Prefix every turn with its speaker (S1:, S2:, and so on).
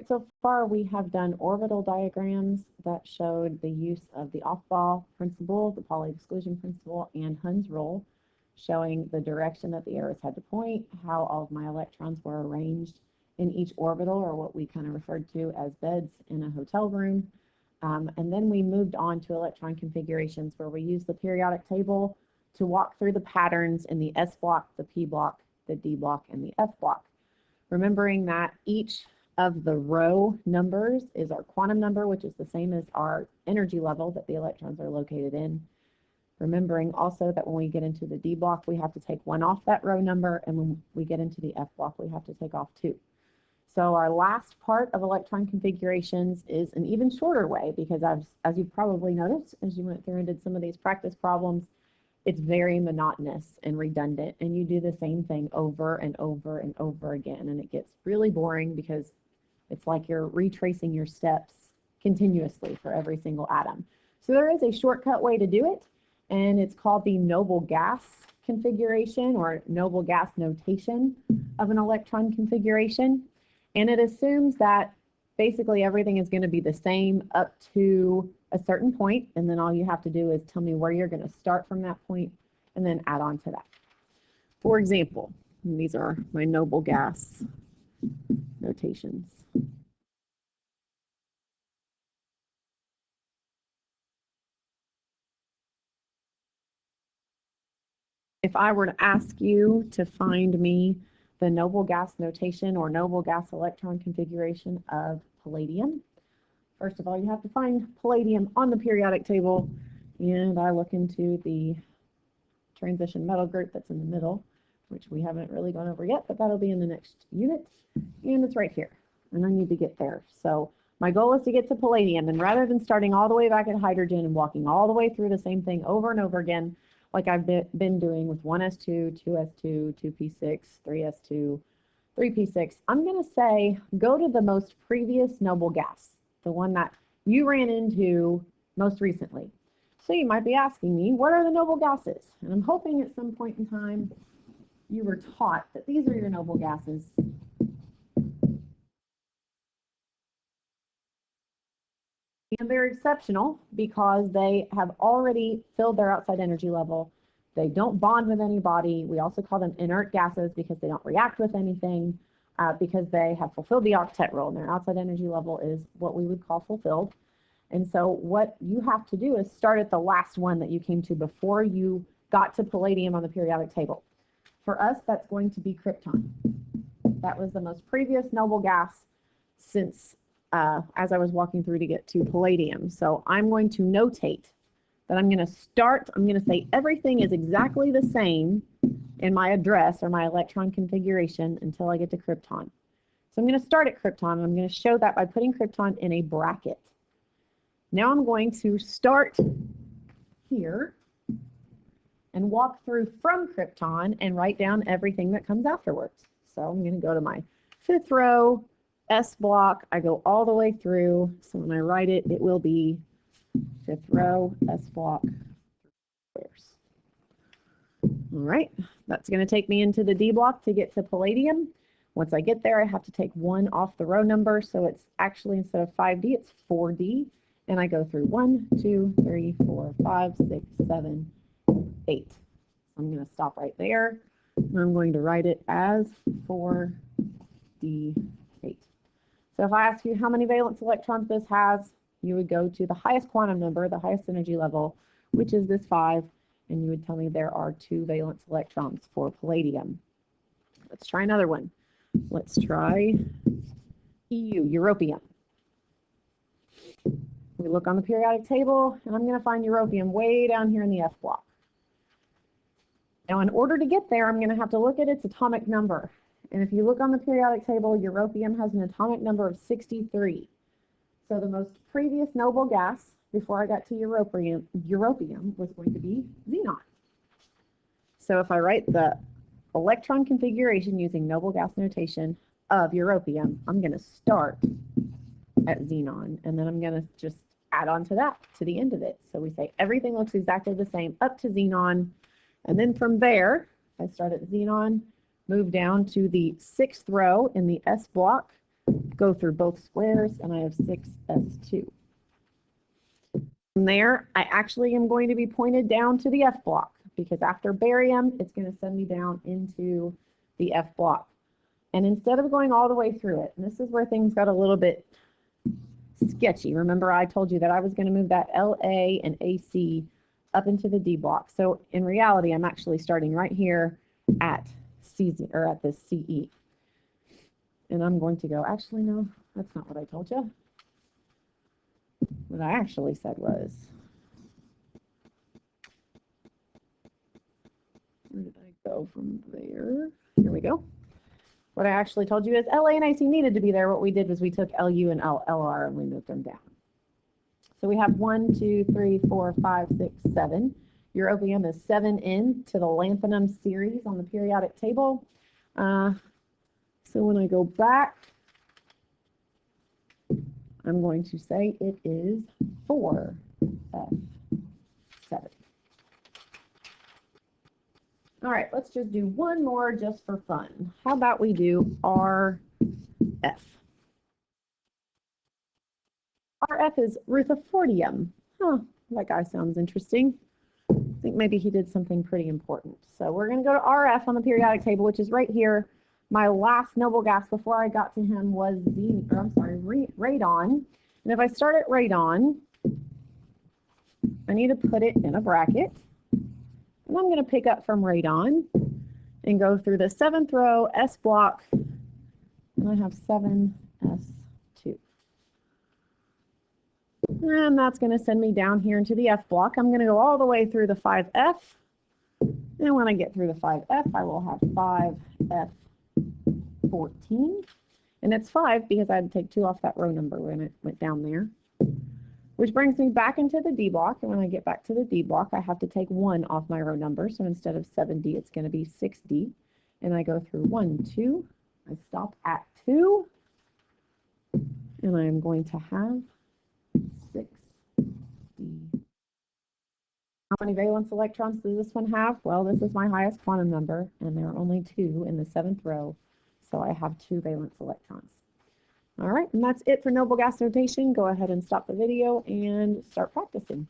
S1: So far, we have done orbital diagrams that showed the use of the Aufbau principle, the Pauli exclusion principle, and Hund's rule, showing the direction that the arrows had to point, how all of my electrons were arranged in each orbital, or what we kind of referred to as beds in a hotel room. And then we moved on to electron configurations where we used the periodic table to walk through the patterns in the S block, the P block, the D block, and the F block. Remembering that each of the row numbers is our quantum number, which is the same as our energy level that the electrons are located in. Remembering also that when we get into the D block, we have to take 1 off that row number, and when we get into the F block, we have to take off 2. So our last part of electron configurations is an even shorter way, because as you probably noticed as you went through and did some of these practice problems, it's very monotonous and redundant, and you do the same thing over and over and over again, and it gets really boring because it's like you're retracing your steps continuously for every single atom. So there is a shortcut way to do it, and it's called the noble gas configuration or noble gas notation of an electron configuration. And it assumes that basically everything is going to be the same up to a certain point, and then all you have to do is tell me where you're going to start from that point and then add on to that. For example, these are my noble gas notations. If I were to ask you to find me the noble gas notation or noble gas electron configuration of palladium, first of all, you have to find palladium on the periodic table, and I look into the transition metal group that's in the middle, which we haven't really gone over yet, but that'll be in the next unit, and it's right here, and I need to get there. So my goal is to get to palladium, and rather than starting all the way back at hydrogen and walking all the way through the same thing over and over again, like I've been doing with 1s2, 2s2, 2p6, 3s2, 3p6, I'm going to say go to the most previous noble gas, the one that you ran into most recently. So you might be asking me, what are the noble gases? And I'm hoping at some point in time you were taught that these are your noble gases. And they're exceptional because they have already filled their outside energy level. They don't bond with anybody. We also call them inert gases because they don't react with anything, because they have fulfilled the octet rule, and their outside energy level is what we would call fulfilled. And so what you have to do is start at the last one that you came to before you got to palladium on the periodic table. For us, that's going to be krypton. That was the most previous noble gas since as I was walking through to get to palladium. So I'm going to notate that I'm going to say everything is exactly the same in my address or my electron configuration until I get to krypton. So I'm going to start at krypton, and I'm going to show that by putting krypton in a bracket. Now I'm going to start here and walk through from krypton and write down everything that comes afterwards. So I'm going to go to my 5th row, S block. I go all the way through. So when I write it, it will be 5th row, S block. All right, that's going to take me into the D block to get to palladium. Once I get there, I have to take 1 off the row number. So it's actually, instead of 5D, it's 4D. And I go through 1, 2, 3, 4, 5, 6, 7, 8. I'm going to stop right there. And I'm going to write it as 4D8. So if I ask you how many valence electrons this has, you would go to the highest quantum number, the highest energy level, which is this 5, and you would tell me there are 2 valence electrons for palladium. Let's try another one. Let's try EU, europium. We look on the periodic table, and I'm going to find europium way down here in the F block. Now, in order to get there, I'm going to have to look at its atomic number. And if you look on the periodic table, europium has an atomic number of 63. So the most previous noble gas before I got to europium was going to be xenon. So if I write the electron configuration using noble gas notation of europium, I'm going to start at xenon, and then I'm going to just add on to that, to the end of it. So we say everything looks exactly the same up to xenon, and then from there, I start at xenon, move down to the 6th row in the S block, go through both squares, and I have 6s2. From there, I actually am going to be pointed down to the F block, because after barium, it's going to send me down into the F block. And instead of going all the way through it, and this is where things got a little bit sketchy. Remember, I told you that I was going to move that LA and AC up into the D block. So in reality, I'm actually starting right here at CZ, or at the CE. And I'm going to go, actually, no, that's not what I told you. What I actually said was, where did I go from there? Here we go. What I actually told you is LA and AC needed to be there. What we did was we took LU and LR and we moved them down. So we have 1, 2, 3, 4, 5, 6, 7. Europium is 7N to the lanthanum series on the periodic table. So when I go back, I'm going to say it is 4F7. All right, let's just do one more just for fun. How about we do RF? RF is rutherfordium. Huh, that guy sounds interesting. I think maybe he did something pretty important. So we're going to go to RF on the periodic table, which is right here. My last noble gas before I got to him was radon. And if I start at radon, I need to put it in a bracket. And I'm going to pick up from radon and go through the 7th row S block, and I have 7s2. And that's going to send me down here into the F block. I'm going to go all the way through the 5F. And when I get through the 5F, I will have 5F14. And it's 5 because I had to take 2 off that row number when it went down there. Which brings me back into the D block. And when I get back to the D block, I have to take 1 off my row number. So instead of 7D, it's going to be 6D. And I go through 1, 2. I stop at 2. And I am going to have 6D. How many valence electrons does this one have? Well, this is my highest quantum number, and there are only 2 in the 7th row. So I have 2 valence electrons. All right, and that's it for noble gas notation. Go ahead and stop the video and start practicing.